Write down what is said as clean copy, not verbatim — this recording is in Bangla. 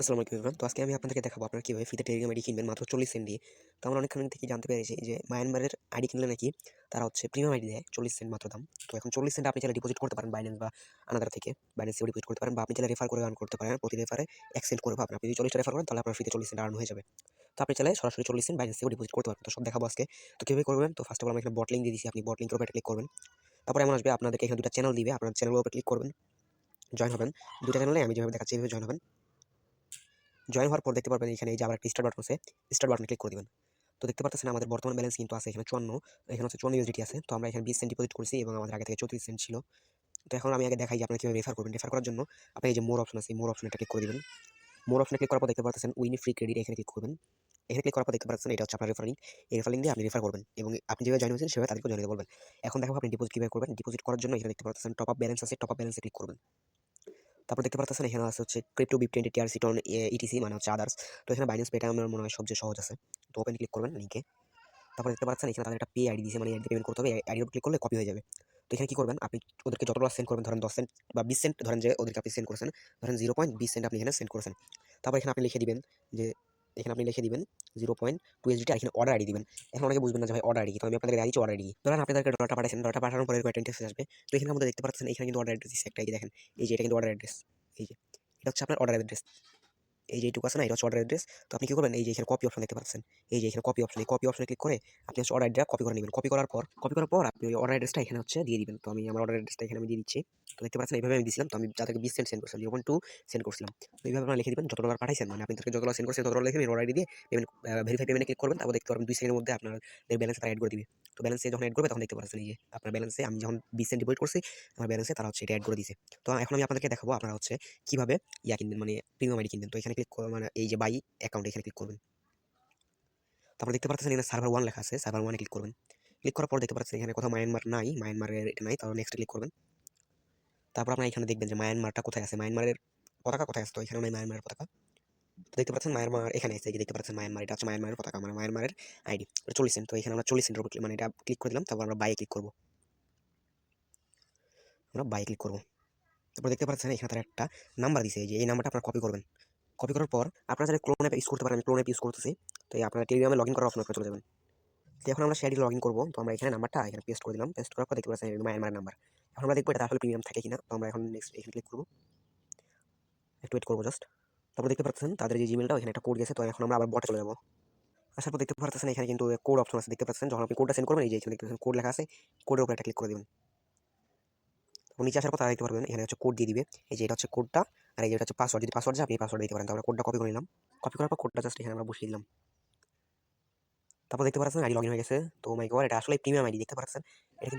আসসালামু আলাইকুম এভরিওয়ান। তো আজকে আমি আপনাদেরকে দেখাবো আপনারা কিভাবে ফ্রিতে টেলিগ্রাম আইডি কিনবেন মাত্র 40 সেন্ট দিয়ে। তো আমরা অনেকখান থেকে জানতে পেরেছি যে মায়ানমারের আইডি কিনলে নাকি তারা হচ্ছে প্রিমিয়াম আইডি দেয় 40 সেন্ট মাত্র দাম। তো এখন 40 সেন্ট আপনি চাইলে ডিপোজিট করতে পারেন বাইন্যান্স বা আনাদার থেকে। বাইন্যান্সেও ডিপোজিট করতে পারেন বা আপনি চাইলে রেফার করে আর্ন করতে পারেন। প্রতি রেফারে 1 সেন্ট করে পাবেন। আপনি যদি 40 টা রেফার করেন তাহলে আপনার ফ্রিতে 40 সেন্ট আর্ন হয়ে যাবে। তো আপনি চাইলে সরাসরি 40 সেন্ট বাইন্যান্সেও ডিপোজিট করতে পারবেন। তো সব দেখাবো আজকে। তো কিভাবে করবেন? তো ফার্স্ট অফ অল আমি এখানে বট লিংক দিয়ে দিয়েছি। আপনি বট লিংকের উপর ক্লিক করবেন। তারপর এমন আসবে আপনাদেরকে এখানে 2টা চ্যানেল দিবে। আপনার চ্যানেলের উপর ক্লিক করবেন। জয়েন হবেন। 2টা চ্যানেলে আমি যেভাবে দেখাচ্ছি এভাবে জয়েন হবেন। জয়েন হওয়ার পর দেখতে পারবেন এখানে এই যে আবার একটা স্টার্ট বাটন আছে। স্টার্ট বাটনে ক্লিক করে দিবেন। তো দেখতে পাচ্ছেন আমাদের বর্তমান ব্যালেন্স কিন্তু আছে এখানে 54, এখানে হচ্ছে 54 ইউএসডিটি আছে। তো আমরা এখানে 20 সেন্ট ডিপোজিট করেছি এবং আমাদের আগে থেকে 34 সেন্ট ছিল। তো এখন আমি আগে দেখাই যে আপনারা কিভাবে রেফার করবেন। রেফার করার জন্য আপনি এই যে মোর অপশন আছে, মোর অপশনে এটা ক্লিক করে দিবেন। মোর অপশনে ক্লিক করার পর দেখতে পাচ্ছেন উইন ফ্রি ক্রেডিট, এখানে ক্লিক করবেন। এখানে ক্লিক করার পর দেখতে পাচ্ছেন এটা হচ্ছে আপনার রেফার লিংক। এই রেফার লিংক দিয়ে আপনি রেফার করবেন এবং আপনি যেভাবে জয়েন হয়েছেন সেভাবে তাদেরকেও জয়েন হতে বলবেন। এখন দেখাবো আপনি ডিপোজিট কিভাবে করবেন। ডিপোজিট করার জন্য এখানে দেখতে পাচ্ছেন টপ আপ ব্যালেন্স আছে, টপ আপ ব্যালেন্সে ক্লিক করবেন। তারপর দেখতে পাচ্ছেন এখানে আছে হচ্ছে ক্রিপ্টো বিপ20 টিআরসি টন ইটিসি মানে হচ্ছে আদার্স। তো এখানে বাইন্যান্স পেটা আমার মনে হয় সবচেয়ে সহজ আছে। তো ওপেন ক্লিক করবেন লিংকে। তারপর দেখতে পাচ্ছেন এখানে তাদের একটা পে আইডি দিয়েছে, মানে আইডি পেমেন্ট করতে হবে। আইডির উপর ক্লিক করলে কপি হয়ে যাবে। তো এখানে কি করবেন, আপনি ওদেরকে যত ডলার সেন্ড করবেন, ধরেন 10 সেন্ট বা 20 সেন্ট, ধরেন যে ওদেরকে আপনি সেন্ড করেছেন, ধরেন 0.20 সেন্ট আপনি এখানে সেন্ড করেছেন। তারপর এখানে আপনি লিখে দিবেন যে এখানে আপনি লিখে দিবেন 0.2 এসডিটি আর এখানে অর্ডার আইডি দিবেন। এখন অনেকে বুঝবেন না যে ভাই অর্ডার আইডি কি, তো আমি আপনাদের দিচ্ছি অর্ডার আইডি। ধরেন আপনাদেরকে ডলারটা পাঠাইছেন, ডলারটা পাঠানোর পরে এরকম একটা ইন্টারফেস আসবে। তো এখানে আমাদের দেখতে পাচ্ছেন এখানে কিন্তু অর্ডার অ্যাড্রেস দিচ্ছে একটা, এই যে দেখেন, এই যে এটা কিন্তু অর্ডার অ্যাড্রেস। এই যে এটা হচ্ছে আপনার অর্ডার অ্যাড্রেস। এই যে এইটুকু আছে না, এটা হচ্ছে অর্ডার অ্যাড্রেস। তো আপনি কি করবেন, এই যে এখানে কপি অপশন দেখতে পাচ্ছেন, এই যে এখানে কপি অপশন, এই কপি অপশনে ক্লিক করে আপনি হচ্ছে অর্ডার অ্যাড্রেস কপি করে নেবেন। কপি করার পর আপনি ওই অর্ডার অ্যাড্রেসটা এখানে হচ্ছে দিয়ে দিবেন। তো আমি আমার অর্ডার অ্যাড্রেসটা এখানে আমি দিয়ে দিচ্ছি। তো দেখতে পাচ্ছেন এইভাবে আমি দিয়েছিলাম। তো আমি যাদেরকে 20 সেন্ট সেন্ড করছিলাম, 0.2 সেন্ড করছিলাম। তো এইভাবে আপনারা লিখে দিবেন যত ডলার পাঠাইছেন, মানে আপনি তাদেরকে যত ডলার সেন্ড করছেন তত ডলার লিখে অর্ডার আইডি দিয়ে পেমেন্ট ভেরিফাই পেমেন্টে ক্লিক করবেন। তারপর দেখতে পারবেন 2 সেকেন্ডের মধ্যে আপনার ব্যালেন্সে তারা অ্যাড করে দিবে। তো ব্যালেন্সে যখন অ্যাড করবে তখন দেখতে পাচ্ছেন এই যে আপনার ব্যালেন্সে আমি যখন 20 সেন্ট ডিপোজিট করছি, আমার ব্যালেন্সে তারা হচ্ছে এটা অ্যাড করে দিয়েছে। তো এখন আমি আপনাদেরকে দেখাবো আপনারা হচ্ছে কিভাবে কিনবেন, মানে প্রিমিয়াম আইডি কিনবেন। তো এখানে ক্লিক মানে এই যে বাই অ্যাকাউন্ট এখানে ক্লিক করবেন। তারপর দেখতে পাচ্ছেন এখানে সার্ভার 1 লেখা আছে, সার্ভার 1 এ ক্লিক করবেন। ক্লিক করার পর দেখতে পাচ্ছেন এখানে কোথাও মায়ানমার নাই, মায়ানমারের এটা নাই, তাহলে নেক্সট ক্লিক করবেন। তারপর আপনারা এখানে দেখবেন যে মায়ানমারটা কোথায় আছে, মায়ানমারের পতাকা কোথায় আছে। তো এখানে নাই মায়ানমারের পতাকা। তো দেখতে পাচ্ছেন মায়ানমার এখানে আছে, এই যে দেখতে পাচ্ছেন মায়ানমার, এটা হচ্ছে মায়ানমারের পতাকা, মানে মায়ানমারের আইডি 40 সেন্ট। তো এখানে আমরা 40 সেন্টের উপর মানে এটা ক্লিক করে দিলাম। তারপর আমরা বাই ক্লিক করব, আমরা বাই ক্লিক করব। তারপর দেখতে পাচ্ছেন এখানে তার একটা নাম্বার দিয়েছে, এই যে এই নাম্বারটা আপনারা কপি করবেন। কপি করার পর আপনারা যারা ক্লোন অ্যাপ ইউজ করতে পারেন, আমি ক্লোন অ্যাপ ইউজ করতেছি। তো এই আপনারা টেলিগ্রামে লগইন করার অপশনে চলে যাবেন। তো এখন আমরা সেটি লগইন করব। তো আমরা এখানে নাম্বারটা এখানে পেস্ট করে দিলাম। পেস্ট করার পর দেখতে পাচ্ছেন মায়ানমারের নাম্বার। এখন আমরা দেখব এটা আসলে প্রিমিয়াম থাকে কিনা। তো আমরা এখন নেক্সট এখানে ক্লিক করব, একটু ওয়েট করবো জাস্ট। তারপর দেখতে পাচ্ছেন তাদের যে জিমেলটা এখানে একটা কোড গেছে। তো এখন আমরা আবার বটে চলে যাবো। আসার পর দেখতে পাচ্ছেন এখানে কিন্তু কোড অপশন আছে, দেখতে পাচ্ছেন যখন আপনি কোডটা সেন্ড করবেন, এই যে এখানে দেখতে পাচ্ছেন কোড লেখা আছে, কোডের উপর একটা ক্লিক করে দিবেন। তো নিচে আসার পর তারা দেখতে পারবেন এখানে হচ্ছে কোড দিয়ে দিবে, এই যে এটা হচ্ছে কোডটা, আর এই যে এটা হচ্ছে পাসওয়ার্ড। যদি পাসওয়ার্ড যায় আপনি পাসওয়ার্ড দিতে পারেন। তারপরে কোডটা কপি করে নিলাম। কপি করার পর কোডটা জাস্ট এখানে আমরা বসিয়ে দিলাম। তারপর দেখতে পাচ্ছেন আইডি লগইন হয়ে গেছে। তো মাই গড, এটা আসলে প্রিমিয়াম আইডি দেখতে পাচ্ছেন। এটা